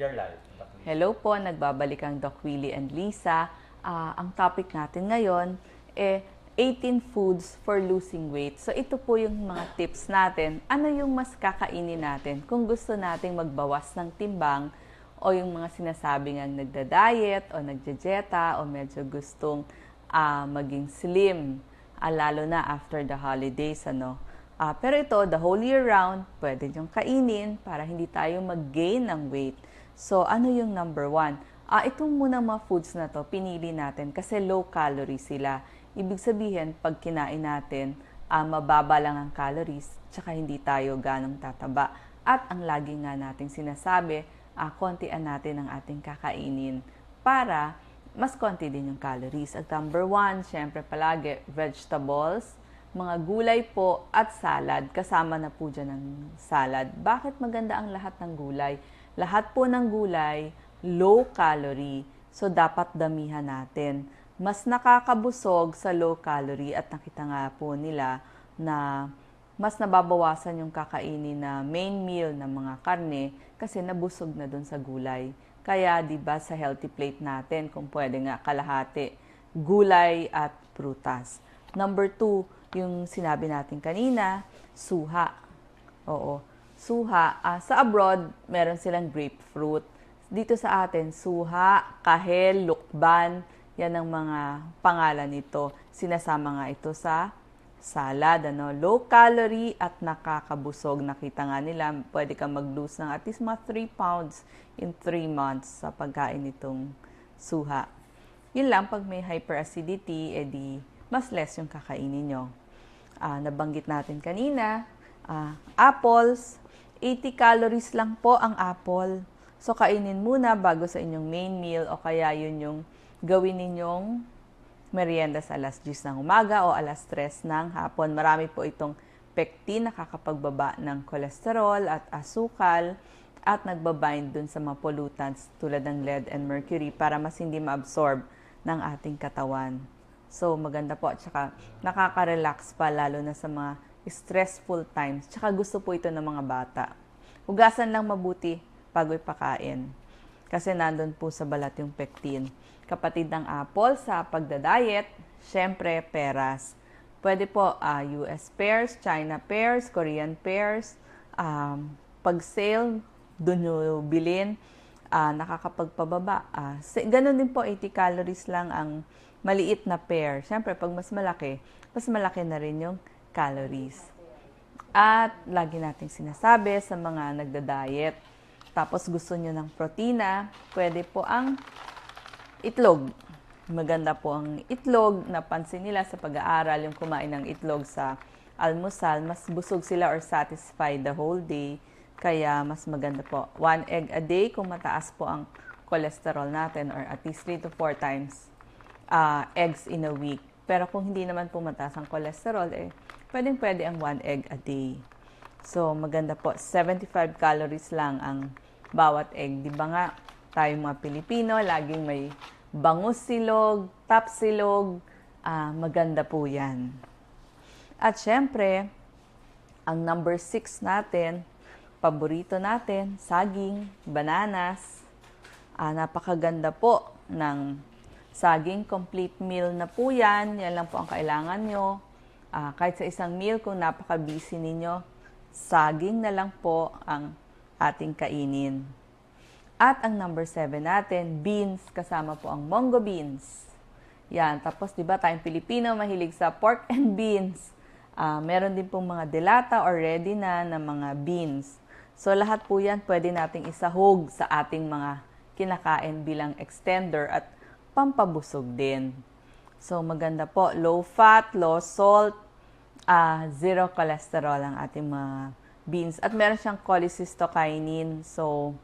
Your life, Doc Lisa. Hello po, nagbabalik ang Doc Willie and Lisa. Ang topic natin ngayon 18 foods for losing weight. So ito po yung mga tips natin. Ano yung mas kakainin natin kung gusto nating magbawas ng timbang o yung mga sinasabing ang nagda-diet o nagja-dieta o medyo gustong maging slim, lalo na after the holidays, ano. Pero ito, the whole year round, pwede niyong kainin para hindi tayo mag-gain ng weight. So, ano yung number one? Itong muna mga foods na to, pinili natin kasi low calorie sila. Ibig sabihin, pag kinain natin, mababa lang ang calories, tsaka hindi tayo ganong tataba. At ang lagi nga nating sinasabi, kontian natin ang ating kakainin para mas konti din yung calories. At number one, syempre palagi, vegetables, mga gulay po at salad. Kasama na po dyan ang salad. Bakit maganda ang lahat ng gulay? Lahat po ng gulay, low calorie. So, dapat damihan natin. Mas nakakabusog sa low calorie at nakita nga po nila na mas nababawasan yung kakainin na main meal ng mga karne kasi nabusog na dun sa gulay. Kaya, di ba, sa healthy plate natin, kung pwede nga kalahati, gulay at prutas. Number two, yung sinabi natin kanina, suha. Oo, suha. Sa abroad, meron silang grapefruit. Dito sa atin, suha, kahel, lukban, yan ang mga pangalan nito. Sinasama nga ito sa salad, ano, low calorie at nakakabusog. Nakita nga nila, pwede kang mag-lose ng at least mga 3 pounds in 3 months sa pagkain nitong suha. Yun lang, pag may hyperacidity, edi mas less yung kakainin nyo. Nabanggit natin kanina, apples, 80 calories lang po ang apple. So, kainin muna bago sa inyong main meal o kaya yun yung gawin ninyong merienda sa alas 10 ng umaga o alas 3 ng hapon. Marami po itong pectin, nakakapagbaba ng kolesterol at asukal at nagbabind dun sa mga pollutants tulad ng lead and mercury para mas hindi ma-absorb ng ating katawan. So, maganda po. At saka, nakaka-relax pa lalo na sa mga stressful times. Tsaka gusto po ito ng mga bata. Hugasan lang mabuti bago ipakain. Kasi nandun po sa balat yung pectin. Kapatid ng apple sa pagda-diet, syempre, peras. Pwede po US pears, China pears, Korean pears. Pag sale, dun nyo bilhin, nakakapagpababa. Ganun din po, 80 calories lang ang maliit na pear. Siyempre, pag mas malaki na rin yung calories. At lagi nating sinasabi sa mga nagda-diet, tapos gusto nyo ng protina, pwede po ang itlog. Maganda po ang itlog. Napansin nila sa pag-aaral, yung kumain ng itlog sa almusal, mas busog sila or satisfied the whole day. Kaya mas maganda po. 1 egg a day kung mataas po ang cholesterol natin or at least 3 to 4 times eggs in a week. Pero kung hindi naman po mataas ang cholesterol, pwedeng-pwede ang 1 egg a day. So, maganda po. 75 calories lang ang bawat egg. Di ba nga, tayong mga Pilipino, laging may bangus silog, top silog. Maganda po yan. At syempre, ang number 6 natin, paborito natin, saging, bananas. Napakaganda po ng saging. Complete meal na po yan. Yan lang po ang kailangan nyo. Kahit sa isang meal, kung napaka-busy ninyo, saging na lang po ang ating kainin. At ang number 7 natin, beans, kasama po ang munggo beans. Yan, tapos diba tayong Pilipino mahilig sa pork and beans. Meron din pong mga delata or ready na mga beans. So lahat po yan pwede nating isahog sa ating mga kinakain bilang extender at pampabusog din. So maganda po, low fat, low salt, zero cholesterol ang ating mga beans. At meron siyang cholecystokinin. So,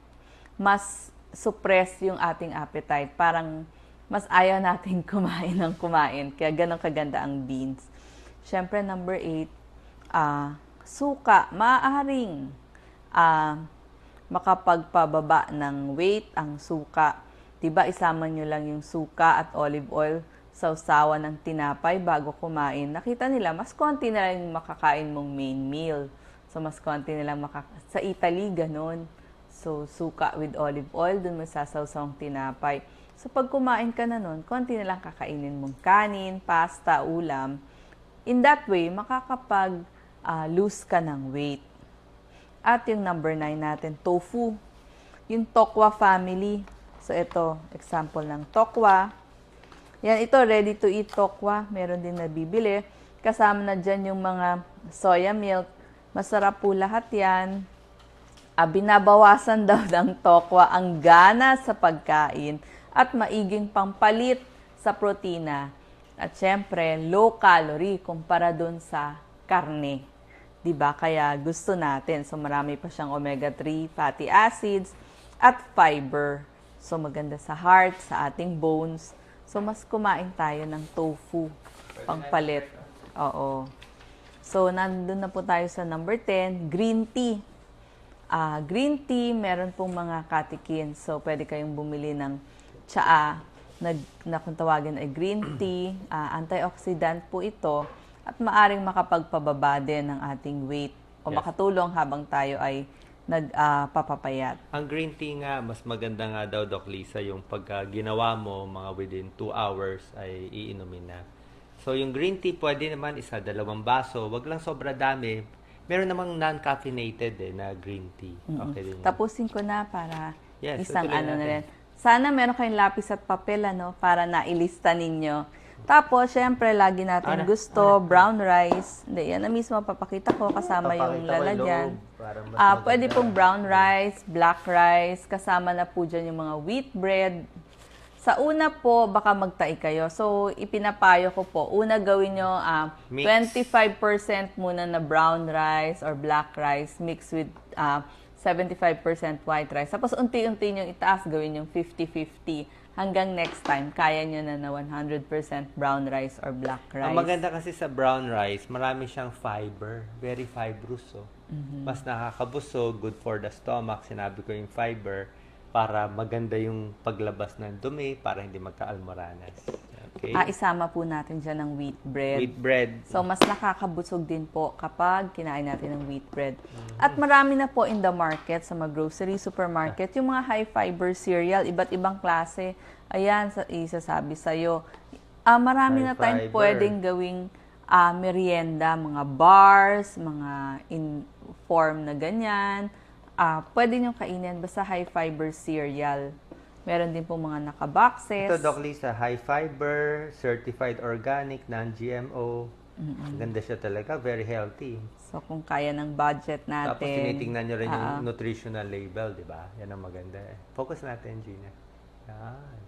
mas suppress yung ating appetite. Parang mas ayaw natin kumain ng kumain. Kaya ganun kaganda ang beans. Siyempre, number 8, suka. Maaaring makapagpababa ng weight ang suka. Diba, isama nyo lang yung suka at olive oil sa usawa ng tinapay bago kumain. Nakita nila, mas konti na lang yung makakain mong main meal. So, mas konti na lang sa Italy, ganun. So, suka with olive oil, dun masasawsawang tinapay. So, pag kumain ka na nun, konti na lang kakainin mong kanin, pasta, ulam. In that way, lose ka ng weight. At yung number 9 natin, tofu. Yung tokwa family. So, ito, example ng tokwa. Yan, ito, ready to eat tokwa. Meron din nabibili. Kasama na dyan yung mga soya milk. Masarap po lahat yan. Binabawasan daw ng tokwa ang gana sa pagkain at maiging pampalit sa protina. At syempre, low calorie kumpara dun sa karne. 'Di ba? Kaya gusto natin. So marami pa siyang omega-3 fatty acids at fiber. So maganda sa heart, sa ating bones. So mas kumain tayo ng tofu pangpalit. Oo. So nandun na po tayo sa number 10, green tea. Green tea, meron pong mga catechins. So pwede kayong bumili ng tsaa na kung tawagin ay green tea, antioxidant po ito at maaring makapagpababa din ng ating weight o makatulong habang tayo ay nagpapapayat. Ang green tea nga, mas maganda nga daw, Doc Lisa, yung pagka ginawa mo, mga within 2 hours ay iinumin na. So yung green tea, pwede naman 1-2 baso, wag lang sobra dami. Meron namang non-caffeinated na green tea. Okay din. Tapusin ko na para isang natin. na rin. Sana meron kayong lapis at papel para nailista ninyo. Tapos, syempre, lagi natin gusto, brown rice. Hindi, yan na mismo papakita ko kasama yung lalagyan. Pwede pong brown rice, black rice, kasama na po dyan yung mga wheat bread. Sa una po, baka magtai kayo. So, ipinapayo ko po, una gawin nyo 25% muna na brown rice or black rice mixed with 75% white rice. Tapos unti-unti nyo itaas, gawin yung 50-50. Hanggang next time, kaya nyo na 100% brown rice or black rice. Ang maganda kasi sa brown rice, marami siyang fiber. Very fibrous. Mas nakakabusog, good for the stomach. Sinabi ko yung fiber para maganda yung paglabas ng dumi, para hindi magka-almoranas. Okay? Isama po natin dyan ng wheat bread. Wheat bread. So, mas nakakabusog din po kapag kinain natin ng wheat bread. At marami na po in the market, sa mga grocery, supermarket, yung mga high-fiber cereal, iba't ibang klase. Ayan, isasabi sa'yo. Marami na tayong pwedeng gawing merienda, mga bars, mga in form na ganyan. Pwede nyo kainin basta high-fiber cereal. Meron din po mga nakaboxes. Ito, Doc Lisa, high fiber, certified organic, non-GMO. Ganda siya talaga, very healthy. So, kung kaya ng budget natin. Tapos tinitingnan nyo rin yung nutritional label, di ba? Yan ang maganda. Focus natin, Gina. Yan.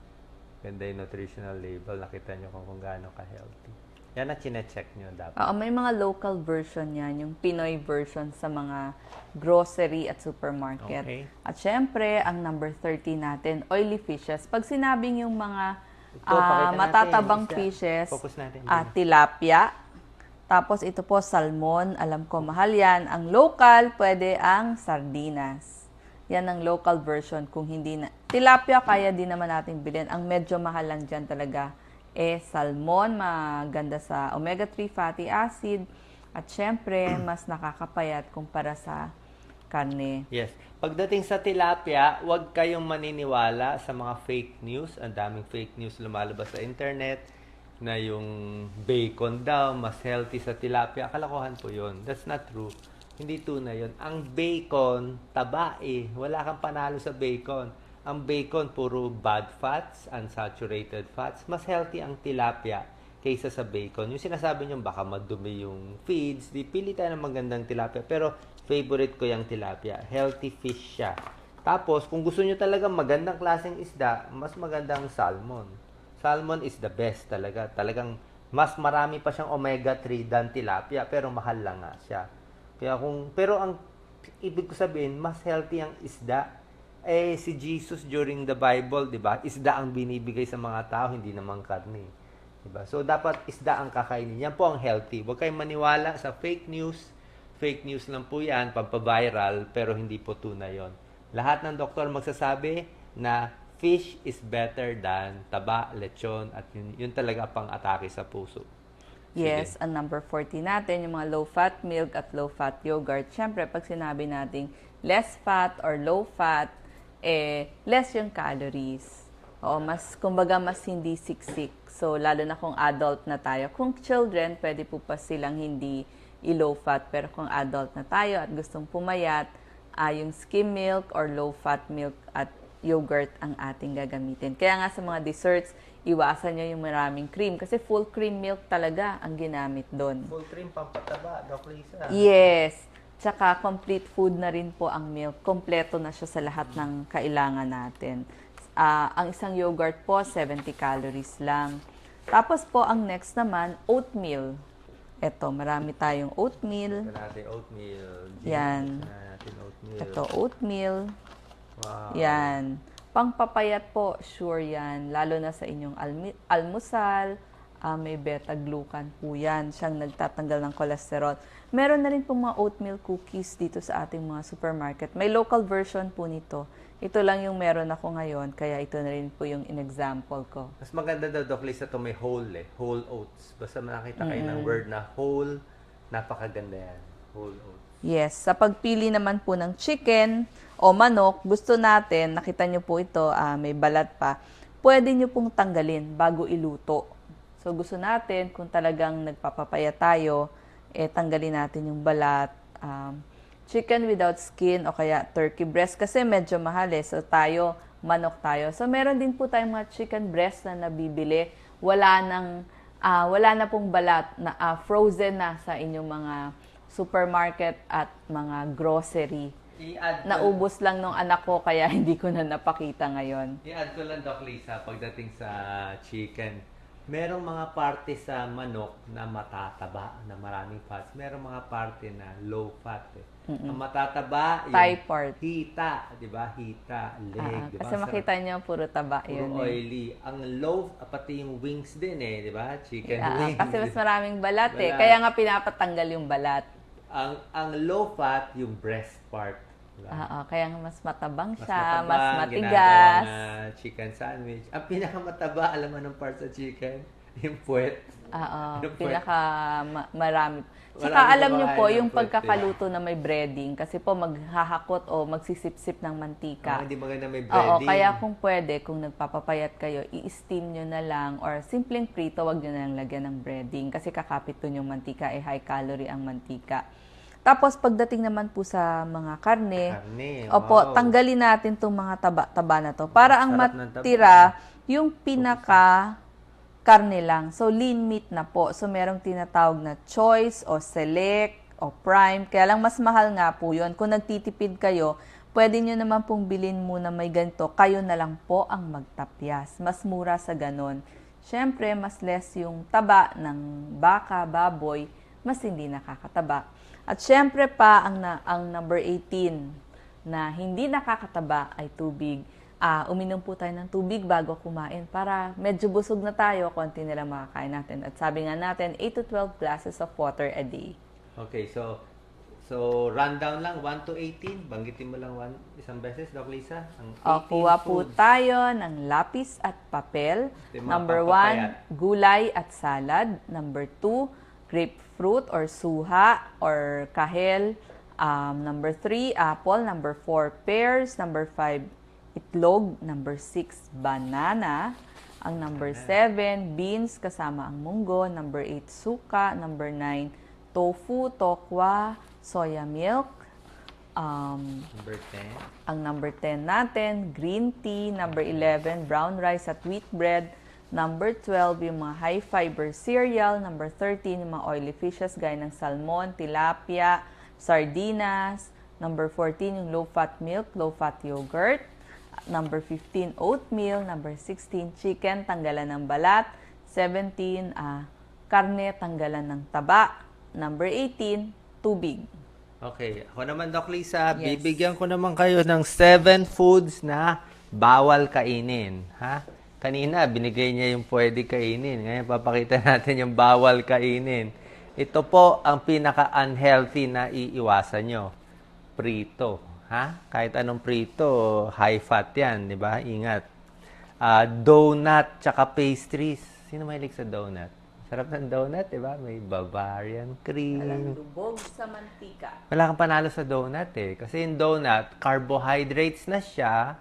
Ganda yung nutritional label. Nakita nyo kung gaano ka-healthy. Yan ang chine-check nyo dapat. May mga local version yan, yung Pinoy version sa mga grocery at supermarket. Okay. At syempre, ang number 30 natin, oily fishes. Pag sinabing yung mga matatabang fishes, focus natin, tilapia. Tapos ito po, salmon. Alam ko, mahal yan. Ang local, pwede ang sardinas. Yan ang local version. Kung hindi na, tilapia, kaya din naman natin bilhin. Ang medyo mahal lang dyan talaga salmon, maganda sa omega-3 fatty acid, at syempre, mas nakakapayat kumpara sa karne. Yes. Pagdating sa tilapia, huwag kayong maniniwala sa mga fake news. Ang daming fake news lumalabas sa internet na yung bacon daw, mas healthy sa tilapia. Kalokohan po yun. That's not true. Hindi tunay yun. Ang bacon, taba Wala kang panalo sa bacon. Ang bacon, puro bad fats, unsaturated fats. Mas healthy ang tilapia kaysa sa bacon. Yung sinasabi nyo, baka madumi yung feeds. Di pili tayo ng magandang tilapia. Pero favorite ko yung tilapia. Healthy fish siya. Tapos, kung gusto nyo talaga magandang klaseng isda, mas magandang salmon. Salmon is the best talaga. Talagang mas marami pa siyang omega-3 than tilapia. Pero mahal lang nga siya. Pero ang ibig ko sabihin, mas healthy ang isda. Si Jesus during the Bible, 'di ba? Isda ang binibigay sa mga tao, hindi naman karne. 'Di ba? So dapat isda ang kakainin. Yan po ang healthy. Huwag kayong maniwala sa fake news. Fake news lang po 'yan, pampaviral, pero hindi po tunay 'yon. Lahat ng doktor magsasabi na fish is better than taba, lechon, at yun talaga pang atake sa puso. Yes, ang number 40 natin, yung mga low-fat milk at low-fat yogurt. Siyempre, pag sinabi nating less fat or low fat, less yung calories. Oo, kumbaga, mas hindi siksik. So, lalo na kung adult na tayo. Kung children, pwede po pa silang hindi i-low fat. Pero kung adult na tayo at gustong pumayat, yung skim milk or low-fat milk at yogurt ang ating gagamitin. Kaya nga sa mga desserts, iwasan nyo yung maraming cream kasi full cream milk talaga ang ginamit doon. Full cream pampataba, Doc Lisa. Yes. Tsaka complete food na rin po ang milk. Kompleto na siya sa lahat ng kailangan natin. Ang isang yogurt po, 70 calories lang. Tapos po, ang next naman, oatmeal. Ito, marami tayong oatmeal. Ito natin oatmeal. Yan. Natin oatmeal. Ito, oatmeal. Wow. Yan. Pangpapayat po, sure yan. Lalo na sa inyong almusal, may beta-glucan po yan. Siyang nagtatanggal ng cholesterol. Meron na rin pong mga oatmeal cookies dito sa ating mga supermarket. May local version po nito. Ito lang yung meron ako ngayon, kaya ito na rin po yung in-example ko. Mas maganda daw, Doc Lisa, ito may whole whole oats. Basta nakita kayo ng word na whole, napakaganda yan. Whole oats. Yes, sa pagpili naman po ng chicken o manok, gusto natin, nakita nyo po ito, may balat pa, pwede nyo pong tanggalin bago iluto. So gusto natin, kung talagang nagpapapaya tayo, tanggalin natin yung balat. Chicken without skin o kaya turkey breast kasi medyo mahal So tayo, manok tayo. So meron din po tayong mga chicken breast na nabibili. Wala na pong balat na frozen na sa inyong mga supermarket at mga grocery. Naubos lang nung anak ko kaya hindi ko na napakita ngayon. I-add ko lang, Doc Lisa, pagdating sa chicken. Merong mga parte sa manok na matataba, na maraming fats. Merong mga parte na low fat. Ang matataba, yung Thigh part. hita, di ba? Hita, leg, di ba? Kasi makita nyo, puro taba puro yun. oily. Ang low, pati yung wings din di ba? Chicken wings. Kasi mas maraming balat Kaya nga pinapatanggal yung balat. Ang low fat, yung breast part. Diba? Kaya nga mas matabang Mas siya, matabang, mas ginagawa matigas. na chicken sandwich. Ang pinakamataba, alam mo ng part sa chicken? Yung puwet. Yung puwet. Marami. Saka Marami alam nyo po, kumakain ng yung puwet, pagkakaluto na may breading, kasi po maghahakot o magsisip-sip ng mantika. Hindi maganda may Oo, breading. kaya kung pwede, kung nagpapapayat kayo, i-steam nyo na lang or simpleng prito, wag nyo na lang lagyan ng breading kasi kakapit dun yung mantika, high calorie ang mantika. Tapos pagdating naman po sa mga karne, wow. tanggalin natin itong mga taba-taba na to para ang Sarap ng taba. matira yung pinaka karne lang. So lean meat na po. So merong tinatawag na choice o select o prime. Kaya lang mas mahal nga po yun. Kung nagtitipid kayo, pwede nyo naman pong bilhin muna may ganito. Kayo na lang po ang magtapyas. Mas mura sa ganon. Siyempre, mas less yung taba ng baka, baboy, mas hindi nakakataba. At syempre pa, ang number 18 na hindi nakakataba ay tubig. Uminom po tayo ng tubig bago kumain para medyo busog na tayo, konti na lang makakain natin. At sabi nga natin, 8 to 12 glasses of water a day. Okay, so rundown lang, 1 to 18. Banggitin mo lang isang beses, Doc Lisa. Ang 18 Kuha po foods. tayo ng lapis at papel. Number 1, gulay at salad. Number 2, grapefruit or suha or kahel. Number 3, apple. Number 4, pears. Number 5, itlog. Number 6, banana. Ang number 7, beans kasama ang munggo. Number 8, suka. Number 9, tofu, tokwa, soya milk. Number 10. Ang number 10 natin, green tea. Number 11, brown rice at wheat bread. Number 12, yung mga high-fiber cereal. Number 13, yung mga oily fishes gaya ng salmon, tilapia, sardinas. Number 14, yung low-fat milk, low-fat yogurt. Number 15, oatmeal. Number 16, chicken, tanggalan ng balat. 17, karne, tanggalan ng taba. Number 18, tubig. Okay, ako naman, Doc Lisa, Yes. bibigyan ko naman kayo ng 7 foods na bawal kainin. Ha? Kanina, binigay niya yung pwede kainin. Ngayon, papakita natin yung bawal kainin. Ito po ang pinaka-unhealthy na iiwasan nyo. Prito. Ha? Kahit anong prito, high fat yan, di ba? Ingat. Donut, tsaka pastries. Sino mahilig sa donut? Sarap ng donut, di ba? May Bavarian cream. Alang lubog sa mantika. Wala kang panalo sa donut eh. Kasi yung donut, carbohydrates na siya,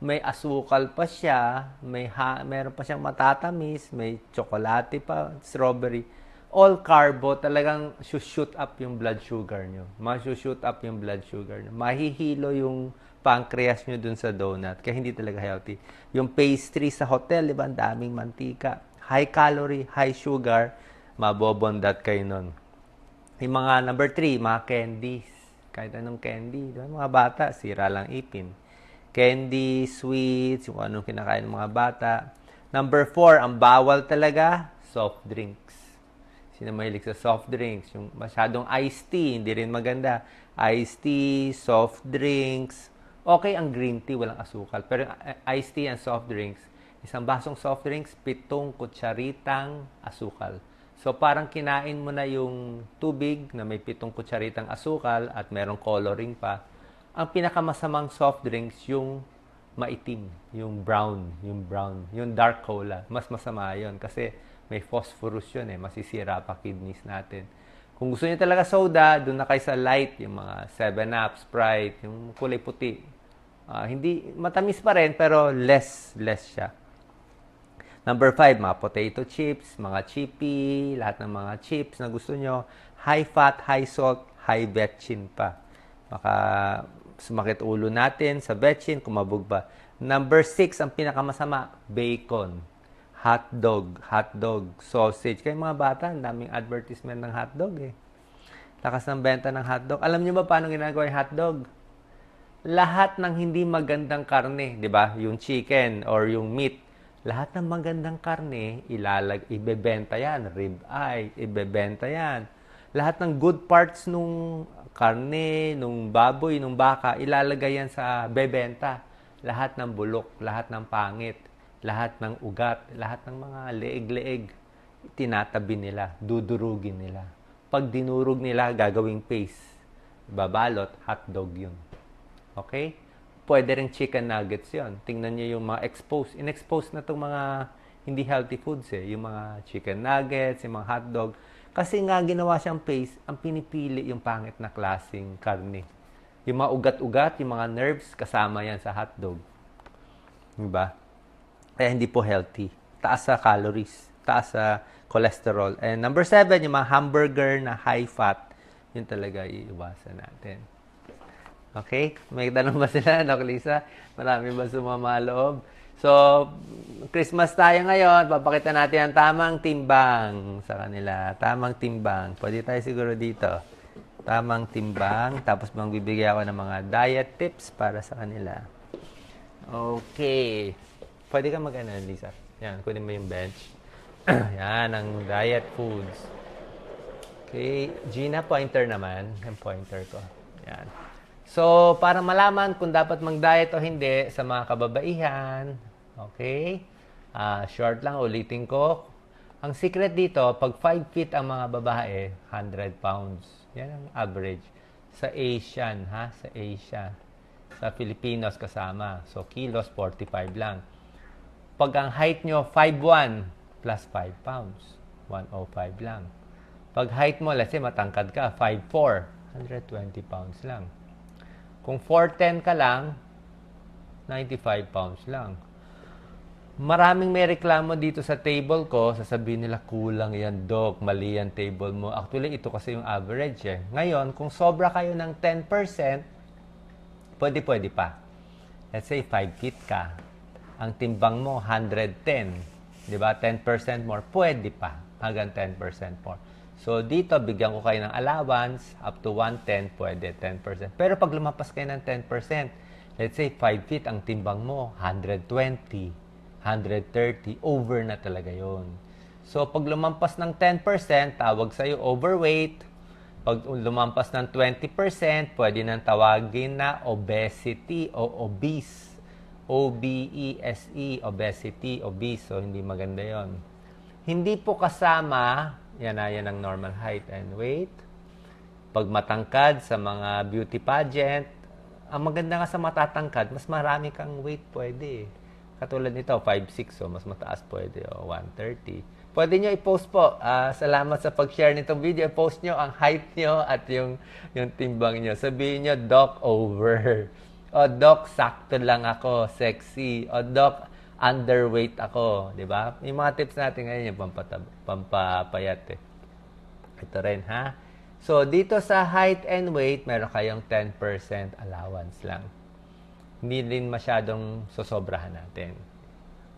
may asukal pa siya, meron pa siyang matatamis, may tsokolate pa, strawberry. All carbo, talagang shoot up yung blood sugar nyo. Shoot up yung blood sugar nyo. Mahihilo yung pancreas nyo dun sa donut. Kaya hindi talaga healthy. Yung pastry sa hotel, di ba? Ang daming mantika. High calorie, high sugar. Mabobondat kayo nun. Yung mga number 3, mga candies. Kahit anong candy. Diba? Mga bata, sira lang ipin. Candy, sweets, yung anong kinakain ng mga bata. Number 4, ang bawal talaga, soft drinks. Sino mahilig sa soft drinks? Yung masyadong iced tea, hindi rin maganda. Iced tea, soft drinks. Okay ang green tea, walang asukal. Pero iced tea and soft drinks, isang basong soft drinks, 7 kutsaritang asukal. So, parang kinain mo na yung tubig na may 7 kutsaritang asukal at merong coloring pa. Ang pinakamasamang soft drinks, yung maitim, yung brown, yung dark cola. Mas masama yun kasi may phosphorus yun eh. Masisira pa kidneys natin. Kung gusto niyo talaga soda, doon na kayo sa light, yung mga 7-Up, Sprite, yung kulay puti. Hindi, matamis pa rin, pero less siya. Number 5, mga potato chips, mga chippy, lahat ng mga chips na gusto nyo. High fat, high salt, high betchin pa. Baka sumakit ulo natin sa betchin, kumabog ba. Number 6, ang pinakamasama, bacon. Hotdog, sausage. Kaya mga bata, ang daming advertisement ng hotdog eh. Lakas ng benta ng hotdog. Alam nyo ba paano ginagawa yung hotdog? Lahat ng hindi magandang karne, di ba? Yung chicken or yung meat, lahat ng magandang karne, ibebenta yan. Rib eye, ibebenta yan. Lahat ng good parts nung karne, nung baboy, nung baka, ilalagay yan sa bebenta. Lahat ng bulok, lahat ng pangit, lahat ng ugat, lahat ng mga leeg-leeg, tinatabi nila, dudurugin nila. Pag dinurog nila, gagawing paste. Babalot, hotdog yun. Okay? Pwede rin chicken nuggets yon. Tingnan niyo yung mga in-expose na itong mga hindi healthy foods eh. Yung mga chicken nuggets, yung mga hotdog. Kasi nga ginawa siyang paste, ang pinipili yung pangit na klaseng karne. Yung mga ugat-ugat, yung mga nerves, kasama yan sa hotdog. Diba? Kaya hindi po healthy. Taas sa calories, taas sa cholesterol. And number 7, yung mga hamburger na high fat, yun talaga iiwasan natin. Okay? May tanong ba sila, Doc Lisa? Marami ba sumama loob? So, Christmas tayo ngayon. Papakita natin ang tamang timbang sa kanila. Tamang timbang. Pwede tayo siguro dito. Tamang timbang. Tapos magbibigay ako ng mga diet tips para sa kanila. Okay. Pwede ka mag-ano, Lisa? Yan, kunin mo yung bench. Yan, ang diet foods. Okay. Gina, pointer naman. Yung pointer ko. Yan. So, para malaman kung dapat mag-diet o hindi sa mga kababaihan, okay? Short lang, ulitin ko. Ang secret dito, pag 5 feet ang mga babae, 100 pounds. Yan ang average. Sa Asian, ha? Sa Asia. Sa Filipinos kasama. So, kilos, 45 lang. Pag ang height nyo, 5'1", plus 5 pounds. 105 lang. Pag height mo, let's say matangkad ka, 5'4", 120 pounds lang. Kung 4'10 ka lang, 95 pounds lang. Maraming may reklamo dito sa table ko, sasabihin nila, kulang yan, Doc, mali yan table mo. Actually, ito kasi yung average eh. Ngayon, kung sobra kayo ng 10%, pwede pa. Let's say 5 feet ka. Ang timbang mo, 110. Diba? 10% more, pwede pa. Hanggang 10% more. So, dito, bigyan ko kayo ng allowance. Up to 110, pwede 10%. Pero pag lumapas kayo ng 10%, let's say 5 feet, ang timbang mo, 120, 130, over na talaga yon. So, pag lumampas ng 10%, tawag sa'yo overweight. Pag lumampas ng 20%, pwede nang tawagin na obesity o obese. O-B-E-S-E, obesity, obese. So, hindi maganda yon. Hindi po kasama, yan ang normal height and weight. Pag matangkad sa mga beauty pageant, ang maganda nga sa matatangkad, mas marami kang weight pwede. Katulad nito, 5'6", so mas mataas pwede, o 130. Pwede nyo i-post po. Salamat sa pag-share nitong video. I-post nyo ang height nyo at yung timbang nyo. Sabihin nyo, Doc, over. O, Doc, sakto lang ako. Sexy. O, Doc, underweight ako. Diba? Yung mga tips natin ngayon, yung pampapayat eh. Ito rin, ha? So, dito sa height and weight, meron kayong 10% allowance lang. Hindi din masyadong sosobrahan natin.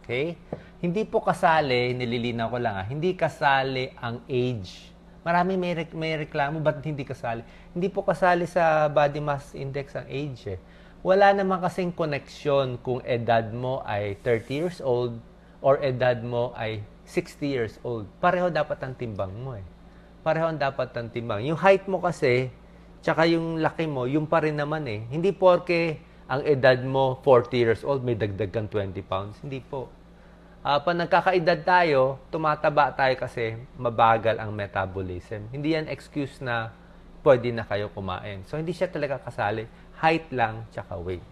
Okay? Hindi po kasali, nililinaw ko lang hindi kasali ang age. Marami may reklamo, ba't hindi kasali? Hindi po kasali sa body mass index ang age eh. Wala naman kasing koneksyon kung edad mo ay 30 years old or edad mo ay 60 years old. Pareho dapat ang timbang mo eh. Pareho dapat ang timbang. Yung height mo kasi, tsaka yung laki mo, yung pa rin naman eh. Hindi porke ang edad mo 40 years old, may dagdag kang 20 pounds. Hindi po. Pag nagkakaedad tayo, tumataba tayo kasi mabagal ang metabolism. Hindi yan excuse na pwede na kayo kumain. So, hindi siya talaga kasali. Height lang, tsaka weight.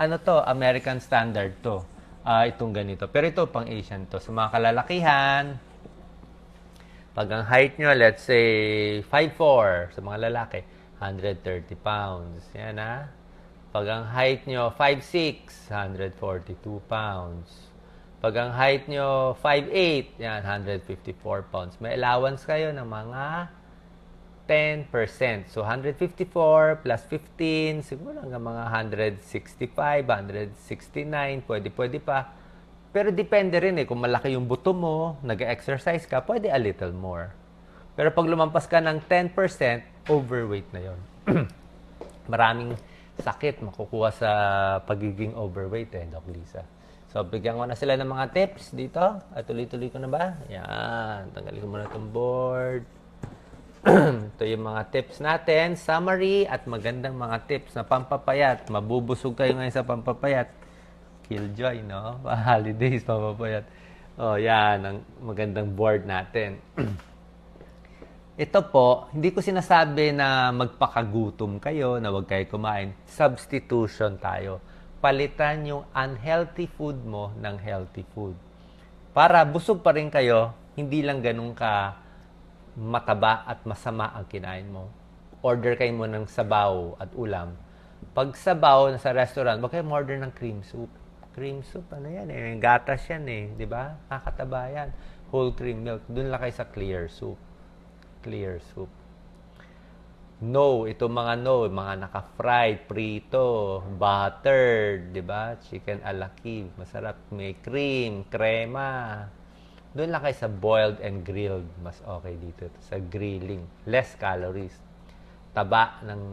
Ano to? American standard to. Itong ganito. Pero ito, pang Asian to. Sa mga kalalakihan, pag ang height nyo, let's say, 5'4", sa mga lalaki, 130 pounds. Yan ha. Pag ang height nyo, 5'6", 142 pounds. Pag ang height nyo, 5'8", yan, 154 pounds. May allowance kayo ng mga 10%. So, 154 plus 15, siguro hanggang mga 165, 169, pwede pa. Pero depende rin kung malaki yung buto mo, nag-exercise ka, pwede a little more. Pero pag lumampas ka ng 10%, overweight na yon. Maraming sakit makukuha sa pagiging overweight Doc Lisa. So, bigyan ko na sila ng mga tips dito. At tuloy-tuloy ko na ba? Yan. Tanggalin ko muna itong board. Ito yung mga tips natin. Summary at magandang mga tips na pampapayat. Mabubusog kayo ngayon sa pampapayat. Killjoy, no? Holidays, pampapayat. Oh, yan. Ang magandang board natin. Ito po, hindi ko sinasabi na magpakagutom kayo, na huwag kayo kumain. Substitution tayo. Palitan yung unhealthy food mo ng healthy food. Para busog pa rin kayo, hindi lang ganun ka mataba at masama ang kinain mo. Order kayo mo ng sabaw at ulam. Pag sabaw sa restaurant, huwag kayo order ng cream soup. Cream soup, ano yan eh? Gatas yan eh. Di ba? Nakakataba yan. Whole cream milk. Doon lang kayo sa clear soup. Clear soup. No, ito mga mga naka-fried, prito, buttered, di ba? Chicken ala Kiev, masarap, may cream, krema. Doon lang kayo sa boiled and grilled, mas okay dito. Sa grilling, less calories. Taba ng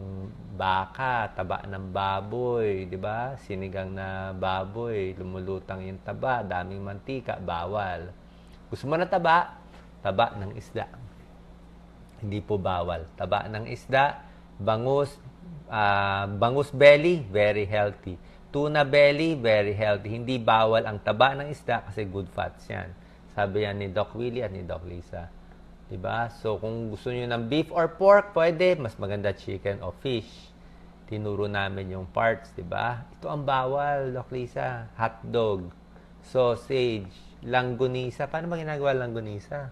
baka, taba ng baboy, di ba? Sinigang na baboy, lumulutang yung taba, daming mantika, bawal. Gusto mo na taba? Taba ng isda. Hindi po bawal. Taba ng isda, bangus belly, very healthy. Tuna belly, very healthy. Hindi bawal ang taba ng isda kasi good fats yan. Sabi yan ni Doc Willie at ni Doc Lisa. Diba? So, kung gusto niyo ng beef or pork, pwede. Mas maganda chicken o fish. Tinuro namin yung parts, diba? Ito ang bawal, Doc Lisa. Hotdog, sausage, langgonisa. Paano ba ginagawa langgonisa?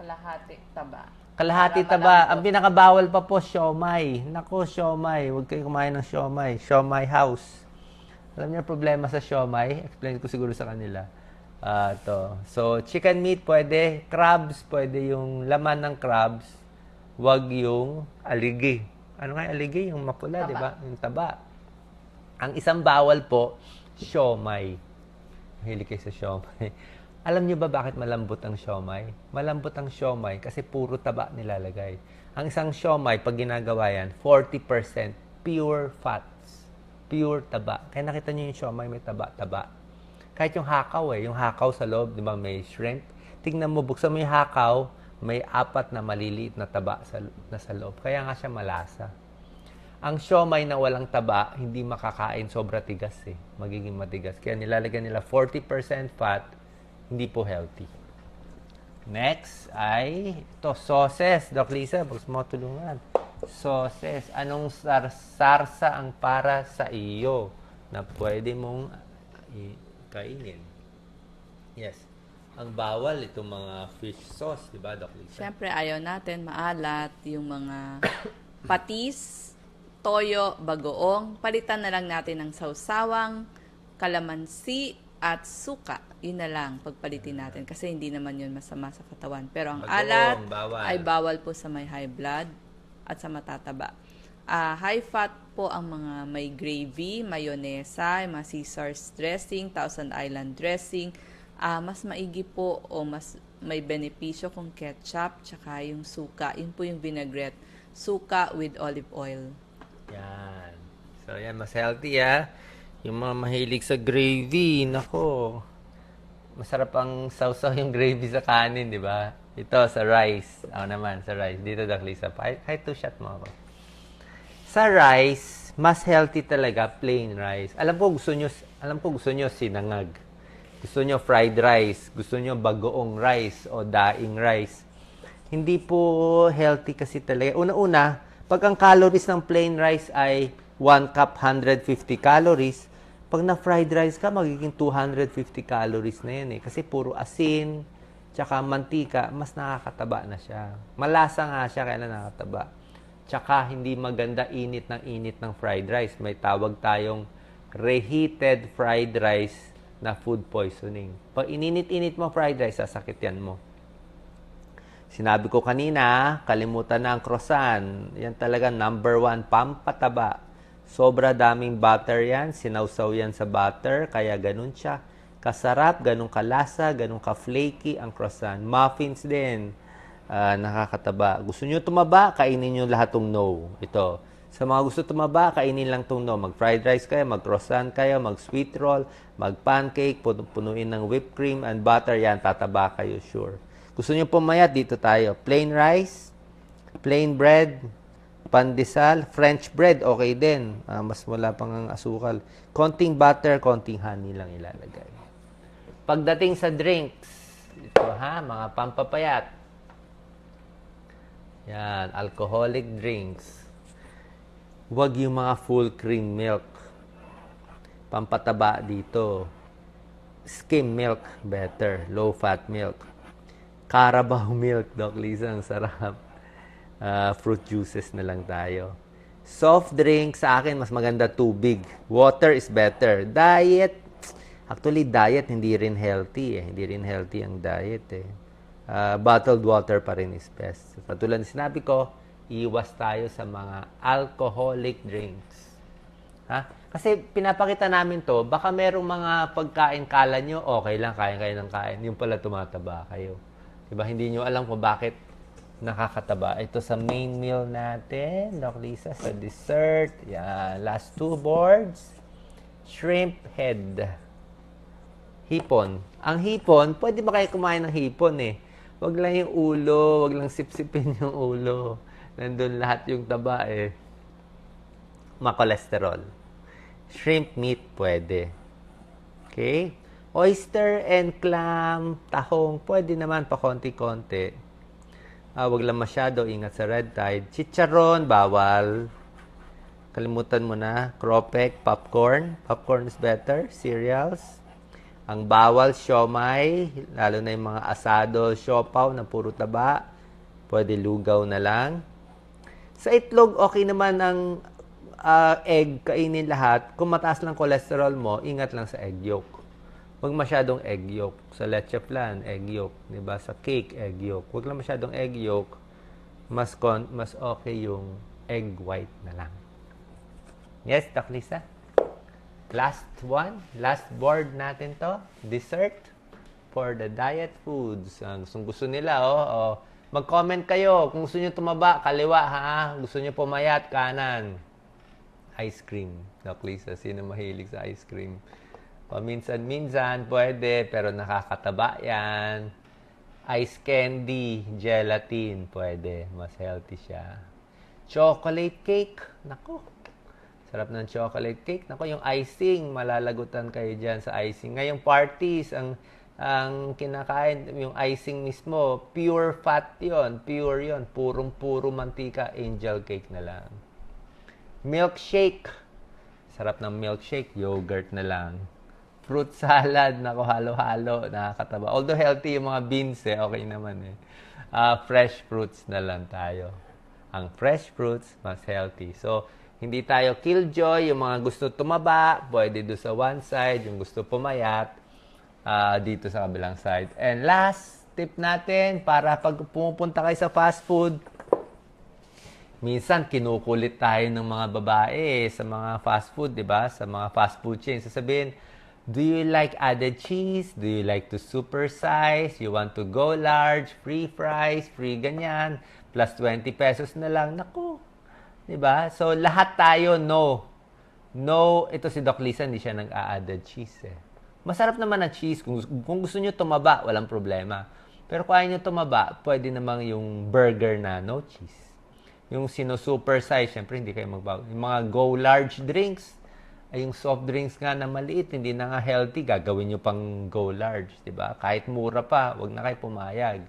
Kalahati taba. Kalahati taba. Ang pinakabawal pa po, siomay. Nako, siomay. Huwag kayo kumain ng siomay. Siomay house. Alam niyo problema sa siomay? Explain ko siguro sa kanila. So, chicken meat pwede. Crabs, pwede yung laman ng crabs. Huwag yung aligi. Ano nga yung aligi? Yung mapula, di ba? Yung taba. Ang isang bawal po, siomay. Mahilig kayo sa siomay. Alam niyo ba bakit malambot ang siomay? Malambot ang siomay kasi puro taba nilalagay. Ang isang siomay, pag ginagawa yan, 40% pure fats. Pure taba. Kaya nakita niyo yung siomay, may taba-taba. Kahit yung hakaw yung hakaw sa loob, di ba, may shrimp. Tingnan mo, buksan mo yung hakaw, may 4 na maliliit na taba na sa loob. Kaya nga siya malasa. Ang siomay na walang taba, hindi makakain, sobra tigas magiging matigas. Kaya nilalagyan nila 40% fat, hindi po healthy. Next ay ito, sauces. Doc Lisa, gusto mo tulungan. Sauces. Anong sarsa ang para sa iyo na pwede mong kainin? Yes. ang bawal itong mga fish sauce, di ba, Doc Lisa? Siyempre, ayaw natin maalat yung mga patis, toyo, bagoong. Palitan na lang natin ng sausawang, kalamansi, at suka. Yun na lang pagpalitin natin kasi hindi naman yun masama sa katawan. Pero ang Bagoong, alat bawal. ay bawal po sa may high blood at sa matataba. High fat po ang mga may gravy, mayonesa, mga Caesar's dressing, Thousand Island dressing. Mas maigi po o mas may benepisyo kung ketchup tsaka yung suka. Yun po yung vinaigrette. Suka with olive oil. Yan. So, yan, mas healthy, Yung mga mahilig sa gravy, nako. Masarap ang sausaw yung gravy sa kanin, di ba? Ito, sa rice. Ako naman, sa rice. Dito, Doc Lisa. Kahit 2 shot mo ako. Sa rice, mas healthy talaga plain rice. Alam ko gusto nyo sinangag. Gusto nyo fried rice. Gusto nyo bagoong rice o daing rice. Hindi po healthy kasi talaga. Una-una, pag ang calories ng plain rice ay 1 cup 150 calories, pag na-fried rice ka, magiging 250 calories na yan Kasi puro asin, tsaka mantika, mas nakakataba na siya. Malasa nga siya, kaya nakakataba. Tsaka hindi maganda init ng fried rice. May tawag tayong reheated fried rice na food poisoning. Pag ininit-init mo fried rice, sasakit yan mo. Sinabi ko kanina, kalimutan na ang croissant. Yan talaga number 1, pampataba. Sobra daming butter yan. Sinawsaw yan sa butter, kaya ganun siya. Kasarap, ganun kalasa, ganun ka-flaky ang croissant. Muffins din, nakakataba. Gusto nyo tumaba, kainin nyo lahat tong no. Ito. Sa mga gusto tumaba, kainin lang tong no. Mag-fried rice kayo, mag-croissant kayo, mag-sweet roll, mag-pancake, punuin ng whipped cream and butter. Yan, tataba kayo, sure. Gusto nyo pumayat, dito tayo. Plain rice, plain bread, pandesal, French bread, okay din. Mas wala pang ang asukal. Konting butter, konting honey lang ilalagay. Pagdating sa drinks, ito mga pampapayat. Yan, alcoholic drinks. Huwag yung mga full cream milk. Pampataba dito. Skim milk, better. Low fat milk. Carabao milk, Doc Lisa, ang sarap. Fruit juices na lang tayo. Soft drink, sa akin, mas maganda tubig. Water is better. Diet, actually, diet hindi rin healthy Hindi rin healthy ang diet Bottled water pa rin is best. Katulad na sinabi ko, iwas tayo sa mga alcoholic drinks. Kasi pinapakita namin to, baka merong mga pagkain kala nyo, okay lang, kain kayo ng kain. Yung pala tumataba kayo. Diba? Hindi nyo alam kung bakit nakakataba. Ito sa main meal natin, Doc Lisa, sa dessert. Yan, last 2 boards. Shrimp head. Hipon. Ang hipon, pwede ba kayo kumain ng hipon Wag lang yung ulo, wag lang sipsipin yung ulo. Nandun lahat yung taba Ma-cholesterol. Shrimp meat, pwede. Okay? Oyster and clam, tahong, pwede naman pa konti-konti. Wag lang masyado, ingat sa red tide. Chicharon, bawal. Kalimutan mo na. Cropek, popcorn. Popcorn is better. Cereals. Ang bawal, siomay, lalo na yung mga asado, siopaw na puro taba. Pwede lugaw na lang. Sa itlog, okay naman ang egg, kainin lahat. Kung mataas lang cholesterol mo, ingat lang sa egg yolk. Huwag masyadong egg yolk. Sa leche flan, egg yolk. Diba? Sa cake, egg yolk. Huwag lang masyadong egg yolk. Mas okay yung egg white na lang. Yes, Doc Lisa? Last one, last board natin to, dessert for the diet foods. Gusto nila, mag-comment kayo kung gusto nyo tumaba, kaliwa gusto nyo pumayat, kanan. Ice cream, Doc Lisa, sino mahilig sa ice cream? Paminsan-minsan, pwede, pero nakakataba yan. Ice candy, gelatin, pwede, mas healthy siya. Chocolate cake, nako. Sarap ng chocolate cake. Nako, yung icing, malalagutan kayo dyan sa icing. Ngayong parties, ang kinakain, yung icing mismo, pure fat yon, pure yon, purong-puro mantika, angel cake na lang. Milkshake. Sarap ng milkshake, yogurt na lang. Fruit salad, nako, halo-halo, nakakataba. Although healthy yung mga beans okay naman fresh fruits na lang tayo. Ang fresh fruits, mas healthy. So, hindi tayo killjoy, yung mga gusto tumaba, pwede do sa one side, yung gusto pumayat, dito sa kabilang side. And last tip natin, para pag pumupunta kayo sa fast food, minsan kinukulit tayo ng mga babae sa mga fast food, di ba? Sa mga fast food chains. Sasabihin, do you like added cheese? Do you like to supersize? You want to go large? Free fries? Free ganyan? Plus 20 pesos na lang. Naku! Di ba? So, lahat tayo, no. No, ito si Doc Lisa, hindi siya nag-a-added cheese Masarap naman ang cheese. Kung gusto nyo tumaba, walang problema. Pero kung ayaw nyo tumaba, pwede namang yung burger na no cheese. Yung sino-super size, syempre hindi kayo magbago. Yung mga go large drinks, ay yung soft drinks nga na maliit, hindi na nga healthy, gagawin nyo pang go large, di ba? Kahit mura pa, wag na kayo pumayag.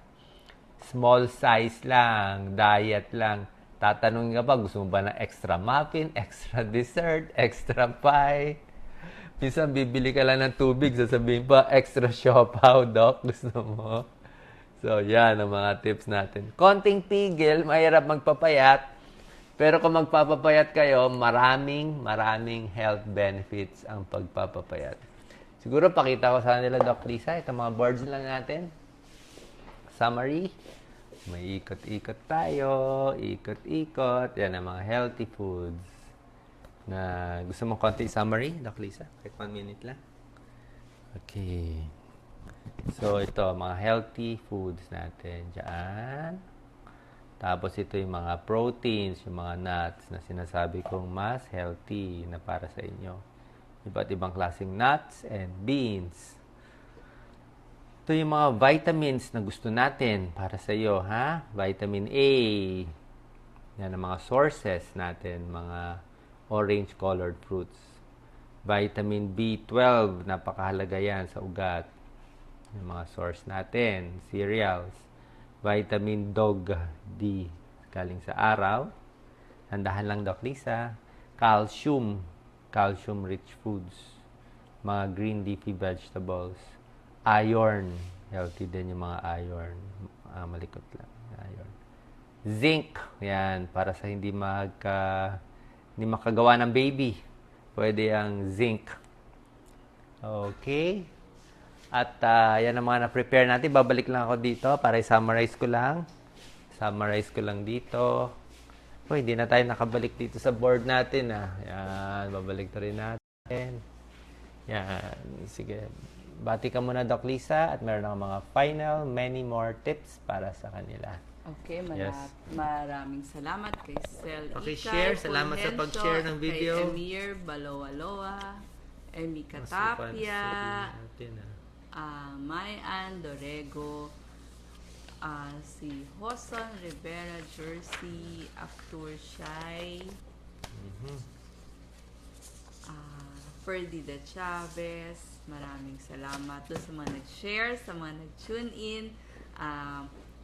Small size lang, diet lang. Tatanungin ka pa, gusto mo ba na extra muffin, extra dessert, extra pie? Minsan bibili ka lang ng tubig, sasabihin pa, extra siopaw, Doc, gusto mo? So, yan ang mga tips natin. Konting pigil, mahirap magpapayat. Pero kung magpapapayat kayo, maraming health benefits ang pagpapapayat. Siguro pakita ko sa nila, Doc Lisa, itong mga boards lang natin. Summary. May ikot-ikot tayo, ikot-ikot. Yan ang mga healthy foods. Na gusto mong konti summary, Doc Lisa? Kahit 1 minute lang. Okay. So, ito, mga healthy foods natin. Diyan. Tapos, ito yung mga proteins, yung mga nuts na sinasabi kong mas healthy na para sa inyo. Iba't ibang klaseng nuts and beans. Ito yung mga vitamins na gusto natin para sa iyo, ha? Vitamin A. Yan ang mga sources natin, mga orange-colored fruits. Vitamin B12, napakahalaga yan sa ugat. Yung mga source natin, cereals. Vitamin D, galing sa araw. Handahan lang, Doc Lisa. Calcium, calcium-rich foods. Mga green leafy vegetables. Iron, healthy din yung mga iron. Malikot lang, iron. Zinc, yan, para sa hindi makagawa ng baby. Pwede ang zinc. Okay. At yan ang mga na-prepare natin. Babalik lang ako dito para i-summarize ko lang. Summarize ko lang dito. Hindi na tayo nakabalik dito sa board natin. Yan, babalik to rin natin. Yan, sige. Bati ka muna, Doc Lisa, at meron ako mga final, many more tips para sa kanila. Okay, Yes. maraming salamat kay Sel Okay, Ikay, share. Salamat sa Fulgencio, pag-share ng video. Kay Emir Balowaloa, Emi Katapia, Mayan Dorego, si Hoson Rivera Jersey, Actur Shai, Ferdida Chavez. Maraming salamat doon sa mga nag-share, sa mga nag-tune in.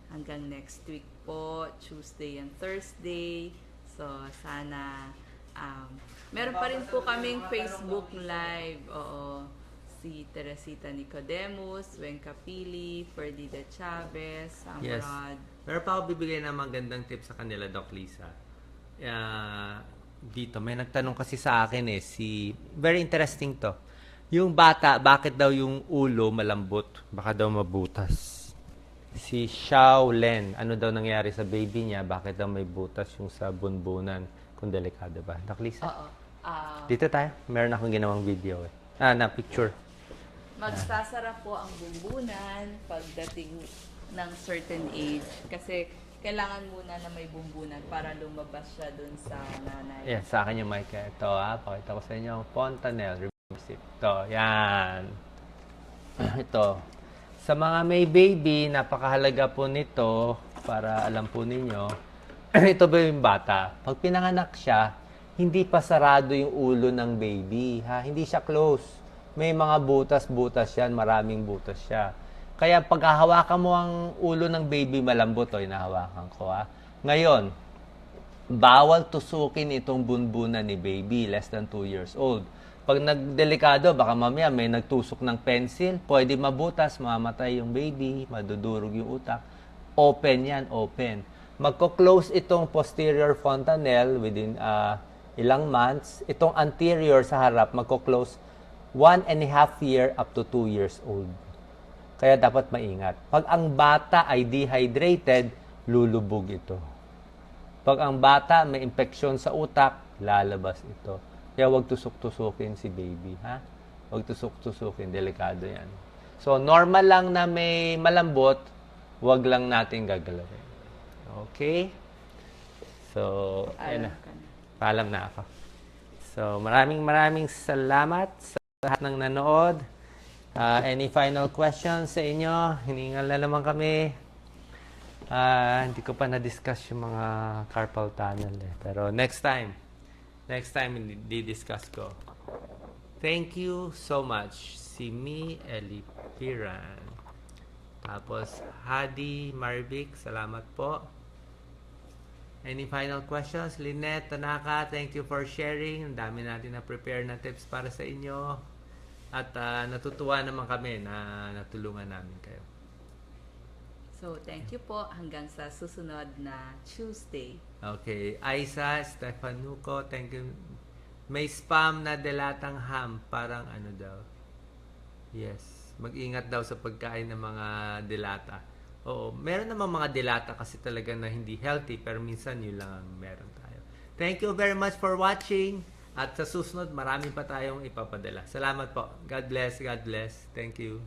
Hanggang next week po, Tuesday and Thursday. So, sana meron pa rin po kaming Facebook Live. Oo. Si Teresita Nicodemus, Wen Capili, Ferdida Chavez, Yes. Samrad. Meron pa ako bibigay ng magandang tips sa kanila, Doc Lisa. Dito, may nagtanong kasi sa akin very interesting to. Yung bata, bakit daw yung ulo malambot? Baka daw mabutas. Si Xiao Len, ano daw nangyari sa baby niya? Bakit daw may butas yung sa bunbunan? Kung delikado ba? Doc Lisa? Oo. Dito tayo. Meron akong ginawang video na picture. Magsasara po ang bumbunan pagdating ng certain age. Kasi kailangan muna na may bumbunan para lumabas siya dun sa nanay. Yan, sa akin yung mic. Ito pakita ko sa inyo ang Fontanelle. Ito, yan. Ito. Sa mga may baby, napakahalaga po nito para alam po ninyo. Ito ba yung bata? Pag pinanganak siya, hindi pa sarado yung ulo ng baby. Hindi siya close. May mga butas-butas yan, maraming butas siya. Kaya pag hahawakan mo ang ulo ng baby, malambot. Inahawakan ko. Ngayon, bawal tusukin itong bunbunan ni baby, less than 2 years old. Pag nagdelikado, baka mamaya may nagtusok ng pencil, pwede mabutas, mamatay yung baby, madudurog yung utak. Open yan, open. Magko-close itong posterior fontanelle within ilang months. Itong anterior sa harap, magko-close 1.5 year up to 2 years old. Kaya dapat maingat. Pag ang bata ay dehydrated, lulubog ito. Pag ang bata may infeksyon sa utak, lalabas ito. Kaya huwag tusok-tusukin si baby, ha? Huwag tusok-tusukin, delikado yan. So, normal lang na may malambot, huwag lang natin gagalawin. Okay? So, ayan na. Paalam na ako. So, maraming salamat sa lahat ng nanood. Any final questions sa inyo? Hiningal na naman kami. Hindi ko pa na-discuss yung mga carpal tunnel eh. Pero next time, di-discuss ko. Thank you so much. Si Mi Elipiran. Tapos, Hadi Marvic, salamat po. Any final questions? Lynette, Tanaka, thank you for sharing. Ang dami natin na prepare na tips para sa inyo. At natutuwa naman kami na natulungan namin kayo. So, thank you po. Hanggang sa susunod na Tuesday. Okay. Aisa Stefanuco, thank you. May spam na delatang ham. Parang ano daw. Yes. Mag-ingat daw sa pagkain ng mga delata. Oo. Meron naman mga delata kasi talaga na hindi healthy. Pero minsan yun lang ang meron tayo. Thank you very much for watching. At sa susunod, marami pa tayong ipapadala. Salamat po. God bless. God bless. Thank you.